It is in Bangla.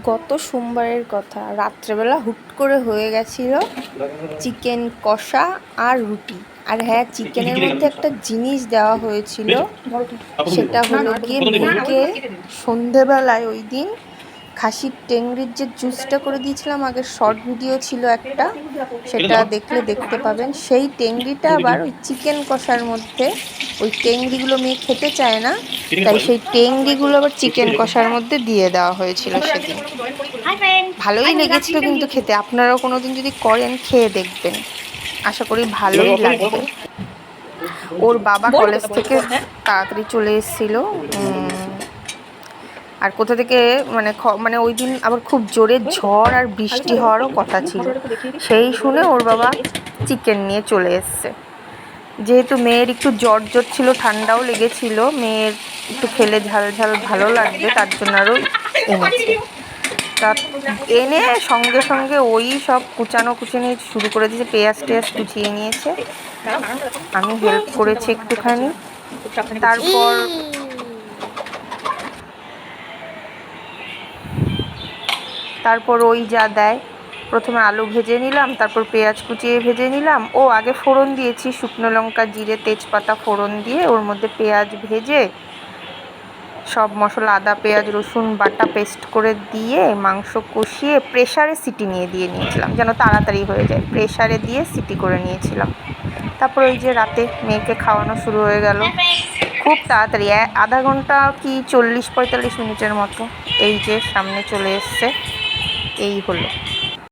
গত সোমবারের কথা, রাত্রেবেলা হুট করে হয়ে গেছিল চিকেন কষা আর রুটি। আর হ্যাঁ, চিকেনের মধ্যে একটা জিনিস দেওয়া হয়েছিল, সেটা হলো গিয়ে মেয়েকে সন্ধেবেলায় ওই দিন খাসির টেংরির যে জুসটা করে দিয়েছিলাম, আগের শর্ট ভিডিও ছিল একটা, সেটা দেখলে দেখতে পাবেন। সেই টেংরিটা আবার ওই চিকেন কষার মধ্যে, ওই টেংরিগুলো মেয়ে খেতে চায় না, তাই সেই টেংরিগুলো আবার চিকেন কষার মধ্যে দিয়ে দেওয়া হয়েছিল সেদিন। ভালোই লেগেছিল কিন্তু খেতে। আপনারাও কোনোদিন যদি করেন খেয়ে দেখবেন, আশা করি ভালোই লাগবে। ওর বাবা কলেজ থেকে তাড়াতাড়ি চলে এসেছিল, আর কোথা থেকে মানে ওই দিন আবার খুব জোরে ঝড় আর বৃষ্টি হওয়ারও কথা ছিল, সেই শুনে ওর বাবা চিকেন নিয়ে চলে এসছে। যেহেতু মেয়ের একটু জ্বর ছিল, ঠান্ডাও লেগেছিল, মেয়ের একটু খেলে ঝাল ঝাল ভালো লাগবে, তার জন্য আরও এনেছে। তা এনে সঙ্গে সঙ্গে ওই সব কুচানি শুরু করে দিয়েছে, পেঁয়াজ টেয়াজ কুচিয়ে নিয়েছে, আমি হেল্প করেছি একটুখানি। তারপর ওই যা দেয়, প্রথমে আলু ভেজে নিলাম, তারপর পেঁয়াজ কুচিয়ে ভেজে নিলাম। আগে ফোড়ন দিয়েছি, শুকনো লঙ্কা জিরে তেজপাতা ফোড়ন দিয়ে ওর মধ্যে পেঁয়াজ ভেজে সব মশলা আদা পেঁয়াজ রসুন বাটা পেস্ট করে দিয়ে মাংস কষিয়ে প্রেসারে সিটি দিয়ে নিয়েছিলাম, যেন তাড়াতাড়ি হয়ে যায়। প্রেসারে দিয়ে সিটি করে নিয়েছিলাম। তারপর ওই যে রাতে মেয়েকে খাওয়ানো শুরু হয়ে গেল খুব তাড়াতাড়ি, আধা ঘন্টা কি 40-45 মিনিটের মতো। এই যে সামনে চলে এসছে, এই হলো।